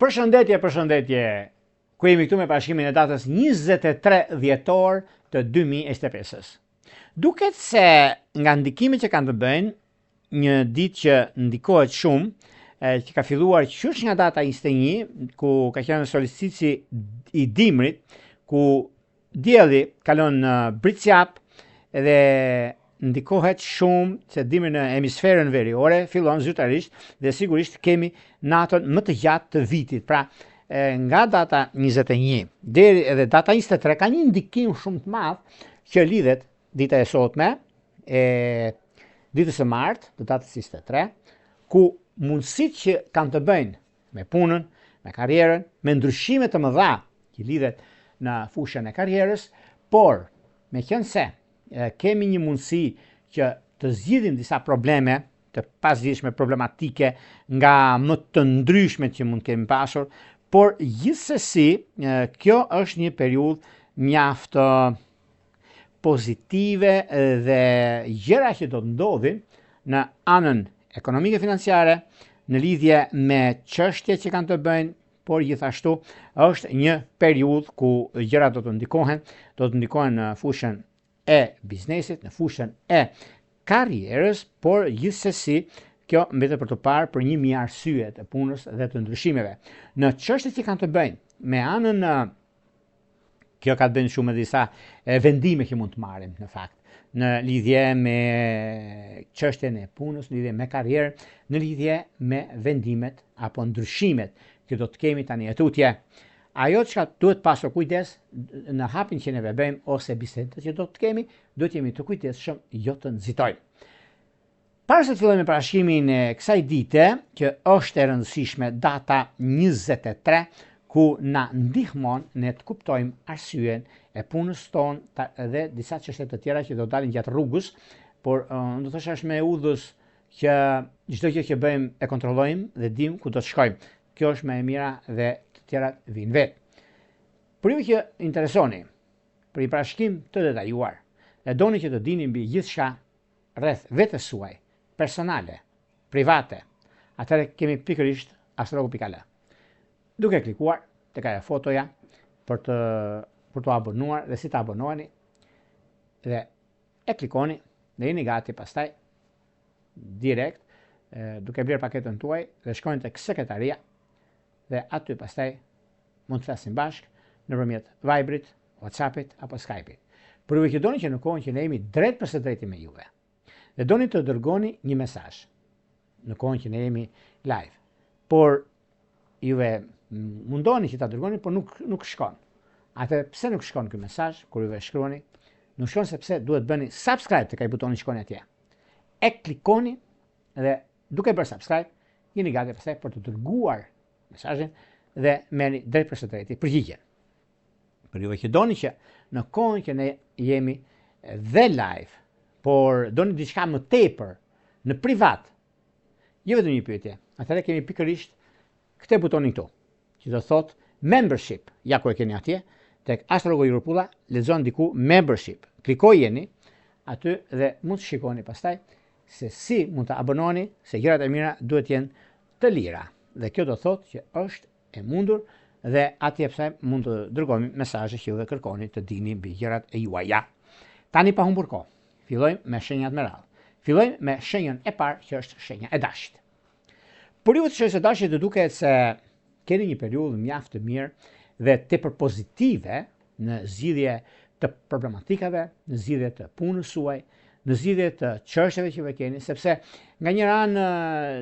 Përshëndetje, ku jemi këtu me parashikimin e datës 23 dhjetor të 2025. Duket se nga ndikimet që kanë të bëjnë, një ditë që ndikohet shumë, që ka filluar qysh nga data 21, ku ka qenë solstici i dimrit, ku dielli kalon në britsjap dhe ndikohet shumë se dimri në hemisferën veriore fillon zyrtarisht dhe sigurisht kemi natën më të gjatë të vitit. Pra, nga data 21 deri edhe data 23 ka një ndikim shumë të madh që lidhet dita e sotme e ditës së martë, të datës 23, ku mundësitë që kanë të bëjnë me punën, me karrierën, me ndryshime të mëdha që lidhet në fushën e karrierës, por meqense kemi një mundësi që të zgjidhim disa probleme të pasdiqshme, problematike nga më të ndryshmet që mund kemi pasur, por gjithsesi kjo është një periudhë mjaft pozitive dhe gjëra që do të ndodhin në anën ekonomike financiare, në lidhje me çështjet që kanë të bëjnë, por gjithashtu është një periudhë ku gjërat do të ndikohen në fushën e biznesit, në fushën e karrierës, por gjithsesi kjo mbetet për të parë për 1000 arsye të punës dhe të ndryshimeve. Në çështjet që kanë të bëjnë me anën kjo ka të bëjnë shumë me disa vendime që mund të marrim në fakt, në lidhje me çështjen e punës, në lidhje me karrierën, në lidhje me vendimet apo ndryshimet që do të kemi tani etutje. Ajo që duhet pasur kujdes në hapin që ne bëjmë ose bisedët që do të kemi, duhet jemi të kujdesshëm jo të nxitojmë. Para se të fillojmë me parashikimin e kësaj dite, që është e rëndësishme, data 23, ku na ndihmon ne të kuptojmë arsyen e punës tonë dhe disa çështje të tjera që do dalin gjatë rrugës, por do të thosh është me udhës që çdo gjë që bëjmë e kontrollojmë dhe dim ku do të shkojmë. Kjo është më e mira dhe të tjerat vijnë vetë. Për ju që interesoni për një parashikim të detajuar, e doni që të dini mbi gjithçka rreth vetes suaj, personale, private, atëherë kemi pikërisht astrologu.al. Duke klikuar tek ajo fotoja për të abonuar dhe si të abonoheni dhe e klikoni dhe jeni gati pastaj direkt duke bler paketën tuaj dhe shkojnë tek sekretaria dhe aty pastaj mund të flasim bashkë nëpërmjet Viberit, WhatsAppit apo Skypeit. Për ju që doni që në kohën që ne jemi drejt për së drejti me juve dhe doni të dërgoni një mesazh në kohën që ne jemi live, por juve mundoni që ta dërgoni, por nuk shkon. Atë pse nuk shkon ky mesazh kur juve shkruani? Nuk shkon sepse duhet bëni subscribe tek ai butoni shkoni atje. E klikoni dhe duke bërë subscribe, jeni gati pastaj për të dërguar mesazhin dhe merrni drejt për së drejti përgjigjen. Për juve që doni që në kohën që ne jemi dhe live, por doni diçka më tepër në privat, jo vetëm një pyetje, atëherë kemi pikërisht këtë butonin këtu, që do thot membership, ja ku e keni atje, tek Astrologu Jurpulla, lexon diku membership. Klikojeni aty dhe mund të shikoni pastaj se si mund të abonoheni, se gjërat e mira duhet jenë të lira. Dhe kjo do thot që është e mundur dhe atje pse mund të dërgojmë mesazhe që juve kërkoni të dini mbi gjërat e juaja. Tani pa humbur kohë, fillojmë me shenjat me radhë. Fillojmë me shenjën e parë që është shenja e dashit. Por ju të shenjës e dashit të duket se keni një periudhë mjaft të mirë dhe tepër pozitive në zgjidhje të problematikave, në zgjidhje të punës suaj, në zgjidhje të çështjeve që vë keni, sepse nga njëra anë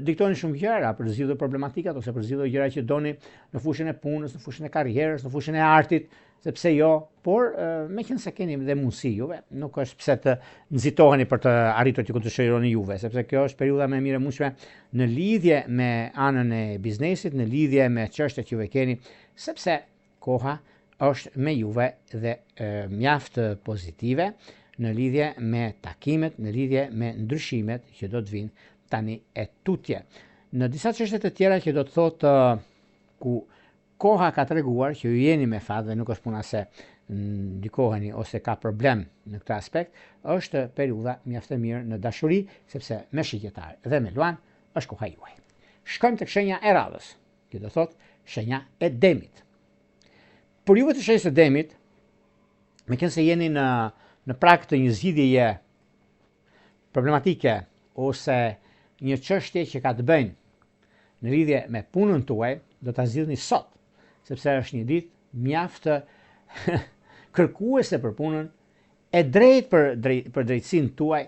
diktoni shumë gjëra për të zgjidhur problematikat ose për të zgjidhur gjëra që doni në fushën e punës, në fushën e karrierës, në fushën e artit, sepse jo, por meqense keni dhe mundësi juve, nuk është pse të nxitoheni për të arritur që ku të shëroni juve, sepse kjo është periudha më e mirë e mundshme në lidhje me anën e biznesit, në lidhje me çështjet që juve keni, sepse koha është me juve dhe mjaft pozitive në lidhje me takimet, në lidhje me ndryshimet që do të vinë tani e tutje. Në disa çështje të tjera që do të thotë ku koha ka treguar që ju jeni me fat dhe nuk është puna se ndikoheni ose ka problem në këtë aspekt, është periudha mjaft e mirë në dashuri, sepse me shigjetar dhe me luan është koha juaj. Shkojmë tek shenja e radhës, që do thotë shenja e demit. Për juve të shenjës së demit, me qenë se jeni në prag të një zgjidhjeje problematike ose një çështje që ka të bëjë në lidhje me punën tuaj, do ta zgjidhni sot, sepse është një ditë mjaft kërkuese për punën, e drejtë për drejtësinë tuaj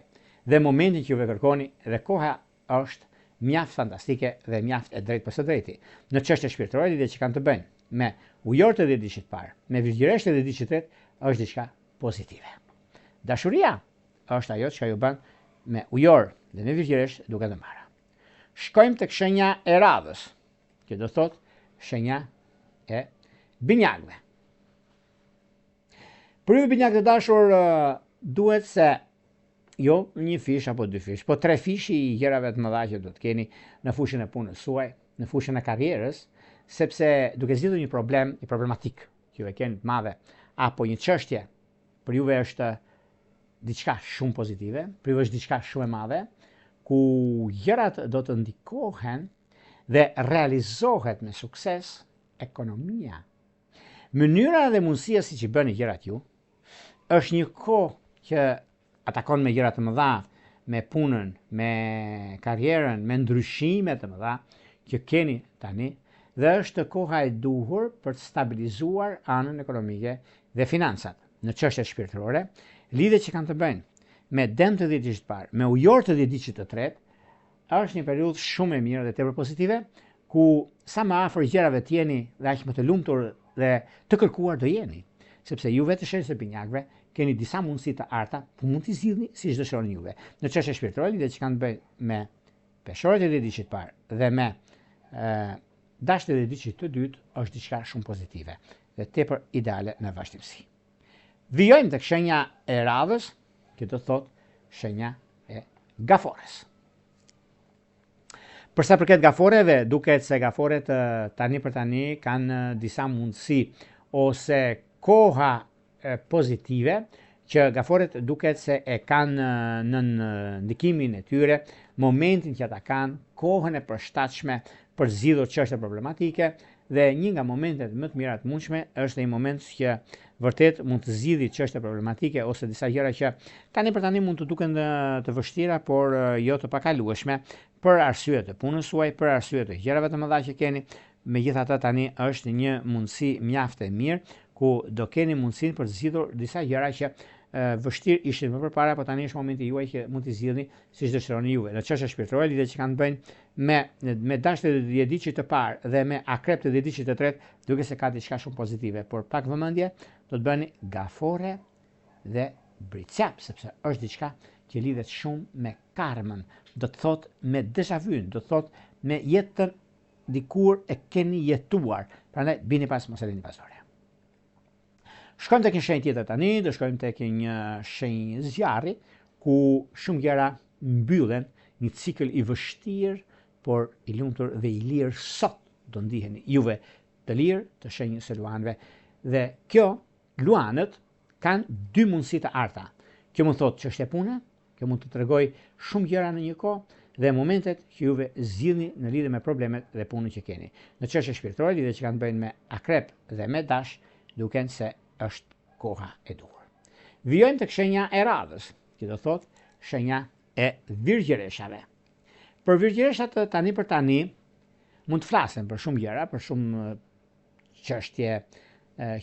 dhe momentin që juve kërkoni, dhe koha është mjaft fantastike dhe mjaft e drejtë për së drejti. Në çështje shpirtërore, lidhje që kanë të bëjnë me ujorët e 10 ditësh të parë, me virgjëresht e 10 ditësh të tretë, është diçka pozitive. Dashuria është ajo që ju bën me ujor dhe me virgjëresht duke të marrë. Shkojmë tek shenja e radhës, që do thotë shenja e binjakëve. Për ju binjakë të dashur, duhet se jo një fish apo 2 fish, po 3 fish i gjërave të mëdha që do të keni në fushën e punës suaj, në fushën e karrierës, sepse duke zgjidhur një problem, një problematik që ju e keni të madhe, apo një çështje, për juve është diçka shumë pozitive, për juve është diçka shumë e madhe, ku gjërat do të ndikohen dhe realizohet me sukses ekonomia. Mënyra dhe mundësia si që bëni gjërat ju, është një kohë që atakon me gjëra të mëdha, me punën, me karrierën, me ndryshime të mëdha që keni tani, dhe është koha e duhur për të stabilizuar anën ekonomike dhe financat. Në çështjet shpirtërore, lidhjet që kanë të bëjnë me dëm të 10 ditësh të parë, me ujor të 10 ditësh të tretë, është një periudhë shumë e mirë dhe tepër pozitive, ku sa më afër gjërave të jeni dhe aq më të lumtur dhe të kërkuar do jeni, sepse juve të shenjës së binjakëve keni disa mundësi të arta, po mund t'i zgjidhni siç dëshironi juve. Në çështje shpirtërore, lidhjet që kanë të bëjnë me peshorët e 10 ditësh të parë dhe me dashjet e 10 ditësh të dytë është diçka shumë pozitive dhe tepër ideale në vazhdimsi. Vijojmë tek shenja e radhës, që do thotë shenja e gafores. Për sa përket gaforeve, duket se gaforet tani për tani kanë disa mundësi ose koha pozitive që gaforet duket se e kanë në ndikimin e tyre momentin që ata kanë kohën e përshtatshme për zgjidhur çështje problematike, dhe një nga momentet më të mira të mundshme është ai moment që vërtet mund të zgjidhë çështje problematike ose disa gjëra që tani për tani mund të duken të vështira, por jo të pakalueshme për arsye të punës suaj, për arsye të gjërave të mëdha që keni. Megjithatë tani është një mundësi mjaft e mirë ku do keni mundësinë për të zgjidhur disa gjëra që vështirë ishin më përpara, por tani është momenti juaj që mund t'i zgjidhni siç dëshironi juve. Në çështje shpirtërore, lidhje që kanë të bëjnë me dashjet e 10 ditësh të parë dhe me akrep të 10 ditësh të tretë, duket se ka diçka shumë pozitive, por pak vëmendje do të bëni gafore dhe bricap, sepse është diçka që lidhet shumë me karmën, do të thotë me déjà vu, do të thotë me jetën dikur e keni jetuar. Prandaj bini pas, mos e lini pas ore. Shkojmë tek një shenjë tjetër tani, do shkojmë tek një shenjë zjarri, ku shumë gjëra mbyllen, një cikël i vështirë, por i lumtur dhe i lirë sot do ndiheni juve të lirë të shenjës së luanëve. Dhe kjo, luanët kanë 2 mundësi të arta. Kjo mund thotë çështje pune, kjo mund të tregoj shumë gjëra në një kohë, dhe momentet që juve zgjidhni në lidhje me problemet dhe punën që keni. Në çështje shpirtërore, lidhje që kanë të bëjnë me akrep dhe me dash, duken se është koha e duhur. Vijojmë tek shenja e radhës, që do thotë shenja e virgjëreshave. Për virgjëreshat tani për tani mund të flasen për shumë gjëra, për shumë çështje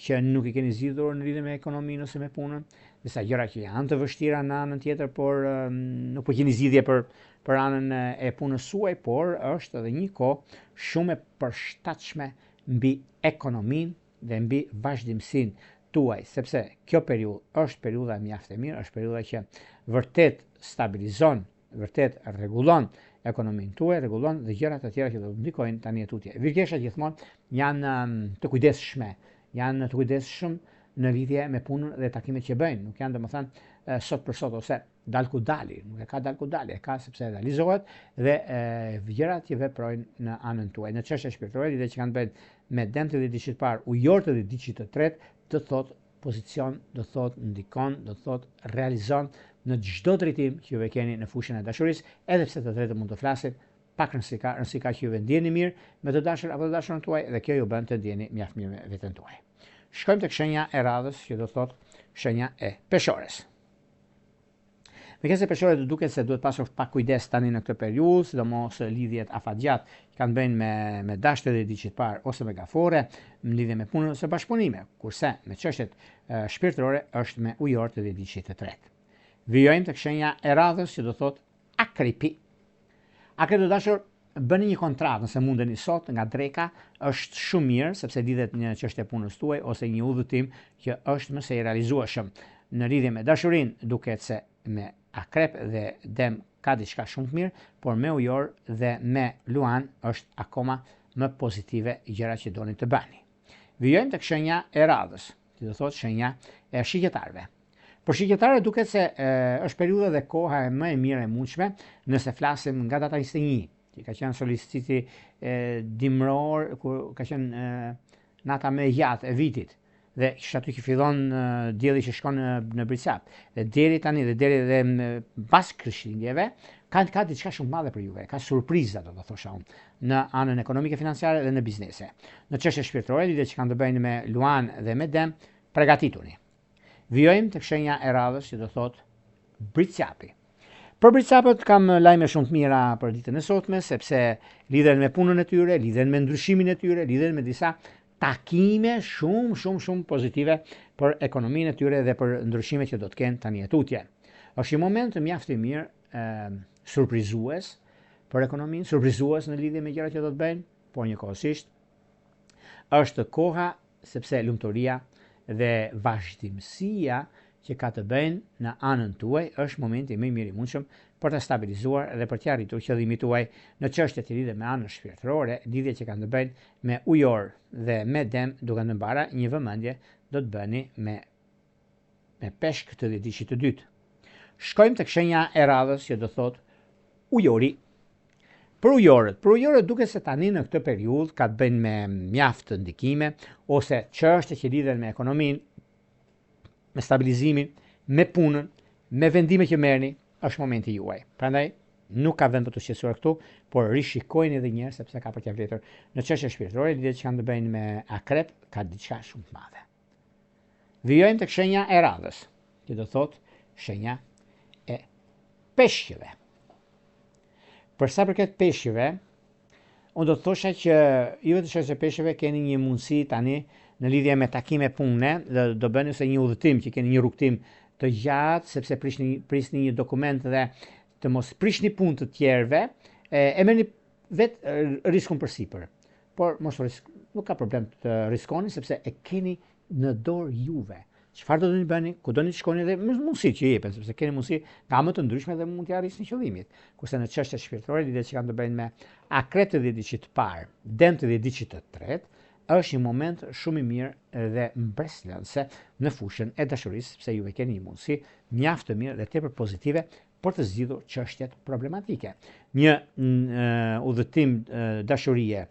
që nuk i keni zgjidhur në lidhje me ekonominë ose me punën, disa gjëra që janë të vështira në anën tjetër, por nuk po keni zgjidhje për anën e punës suaj, por është edhe një kohë shumë e përshtatshme mbi ekonominë dhe mbi vazhdimsinë tuaj, sepse kjo periudhë është periudha mjaft e mirë, është periudha që vërtet stabilizon, vërtet rregullon ekonominë tuaj, rregullon dhe gjërat e tjera që do të ndikojnë tani tutje. Virgjëreshat gjithmonë janë të kujdesshme, janë të kujdesshëm në lidhje me punën dhe takimet që bëjnë, nuk janë domethënë sot për sot ose dal ku dali, nuk e ka dal ku dali, e ka sepse realizohet dhe gjërat që veprojnë në anën tuaj. Në çështje shpirtërore, lidhje që kanë bëjnë me dëm të 10 ditësh të parë, ujor të 10 ditësh të tretë, do thotë pozicion, do thotë ndikon, do thotë realizon në çdo drejtim që juve keni në fushën e dashurisë, edhe pse të tretë mund të flasin, pak rëndësi ka që juve ndjeni mirë me të dashur apo të dashurën tuaj dhe kjo ju bën të ndjeni mjaft mirë me veten tuaj. Shkojmë tek shenja e radhës, që do të thotë shenja e peshores. Me kësaj peshore do duket se duhet pasur pak kujdes tani në këtë periudhë, sidomos lidhjet afatgjat kanë bënë me dashte dhe diçit parë ose me gafore, në lidhje me punën ose bashkëpunime, kurse me çështjet shpirtërore është me ujor të diçit të tretë. Vijojmë tek shenja e radhës, që do thotë akripi. Akripi do dashur bëni një kontratë nëse mundeni sot nga dreka, është shumë mirë sepse lidhet një çështje punës tuaj ose një udhëtim që është më së realizueshëm. Në lidhje me dashurinë duket se me akrep dhe dem ka diçka shumë të mirë, por me ujor dhe me luan është akoma më pozitive gjëra që doni të bëni. Vijojmë tek shenja e radhës, që do thotë shenja e shigjetarëve. Për shigjetarët duket se është periudha dhe koha e më e mirë e mundshme nëse flasim nga data 21, që ka qenë soliciti dimror, kur ka qenë nata më e gjatë e vitit. Dhe aty që fillon dielli që shkon në Bricap. Dhe deri tani dhe pas Krishtlindjeve ka diçka shumë madhe për juve, ka surpriza do të thosha unë, në anën ekonomike financiare dhe në biznese. Në çështje shpirtërore, lidhje që kanë të bëjnë me luan dhe me dem, përgatituni. Vijojmë tek shenja e radhës, që do thotë Bricapi. Për Bricapët kam lajme shumë të mira për ditën e sotme, sepse lidhen me punën e tyre, lidhen me ndryshimin e tyre, lidhen me disa takime shumë pozitive për ekonominë e tyre dhe për ndryshimet që do të kenë tani tutje. Është një moment mjaft i mirë surprizues për ekonominë, surprizues në lidhje me gjërat që do të bëjnë, por njëkohësisht është koha sepse lumturia dhe vazhdimësia që ka të bëjnë në anën tuaj është momenti më i mirë i mundshëm për të stabilizuar dhe për të arritur qëllimin tuaj në çështjet që lidhen me anën shpirtërore, lidhje që kanë të bëjnë me ujor dhe me dem, duke në mbara një vëmendje do të bëni me peshk të diçit të dytë. Shkojmë tek shenja e radhës, që do thotë ujori. Për ujorët duket se tani në këtë periudhë ka të bëjnë me mjaft ndikime ose çështje që lidhen me ekonominë, me stabilizimin, me punën, me vendime që merrni, është momenti juaj. Prandaj nuk ka vend për të qetësuar këtu, por rishikojeni edhe një herë sepse ka për t'ia vletër në çështje shpirtërore, lidhjet që kanë të bëjnë me akrep, ka diçka shumë të madhe. Vijojmë tek shenja e radhës, që do thotë shenja e peshqve. Për sa përket peshqve, unë do të thosha që ju të shesë peshqve keni një mundësi tani në lidhje me takime pune, do bëni ose një udhëtim që keni një rrugtim të gjatë, sepse prisni një dokument dhe të mos prishni punë të tjerëve, e merrni vetë riskun përsipër. Por nuk ka problem të riskoni sepse e keni në dorë juve. Çfarë do të bëni, ku do të shkoni dhe mundësi që jepen, sepse keni mundësi nga më të ndryshme dhe mund t'i arrisni qëllimit. Kurse në çështje shpirtërore, lidhjet që kanë të bëjnë me akrep të diçit të parë, dem të diçit të tretë, është një moment shumë i mirë dhe mbreslënse në fushën e dashurisë, sepse juve keni një mundësi mjaft të mirë dhe tepër pozitive për të zgjidhur çështjet problematike. Një udhëtim dashurie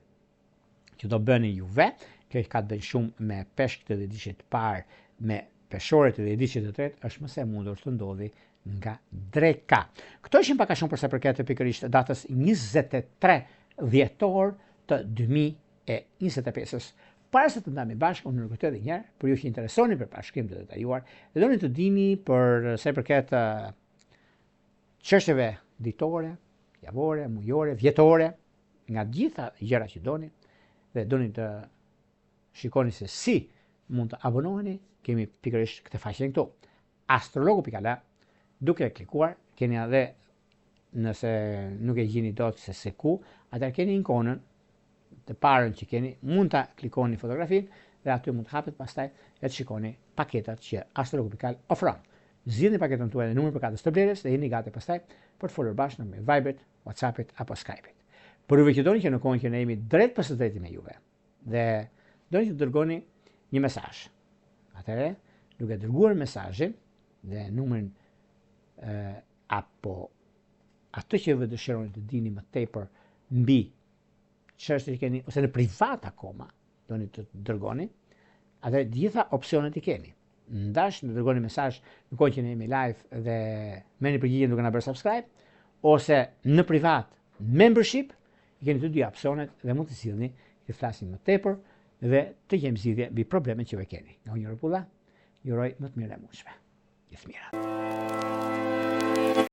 që do bëni juve, kjo ka të bëjë shumë me peshkët e diçit të parë, me peshorët e diçit të tretë, është më së mundur të ndodhi nga dreka. Këto ishin pak a shumë për sa përket pikërisht datës 23 dhjetor të 2025. Para se të ndajmë bashkë, unë rikujtoj edhe një herë, për ju që interesoni për bashkim të detajuar, dhe doni të dini për sa përket çështjeve ditore, javore, mujore, vjetore, nga gjitha gjëra që doni, dhe doni të shikoni se si mund të abonoheni, kemi pikërisht këtë faqen këtu. Astrologu.al, duke klikuar, keni edhe nëse nuk e gjeni dot se ku, atëherë keni ikonën të parën që keni, mund ta klikoni fotografinë dhe aty mund të hapet pastaj dhe të shikoni paketat që Astrologu.al ofron. Zgjidhni paketën tuaj dhe numrin për katës të blerjes dhe jeni gati pastaj për të folur bashkë me Viber, WhatsApp-it apo Skype-it. Por juve që doni që në kohën që ne jemi drejt për së drejti me juve dhe doni të dërgoni një mesazh. Atëherë, duke dërguar mesazhin dhe numrin apo atë që ju dëshironi të dini më tepër mbi çështje që keni ose në privat akoma doni të dërgoni, atë gjitha opsionet i keni. Ndash në dërgoni mesazh në kohën që ne jemi live dhe merrni përgjigjen duke na bërë subscribe, ose në privat membership keni të dy opsionet dhe mund të sillni të flasim më tepër dhe të kemi zgjidhje mbi problemet që keni. Nga Unë Rropulla, ju uroj më të mirë e mundshme. Gjithë mirat.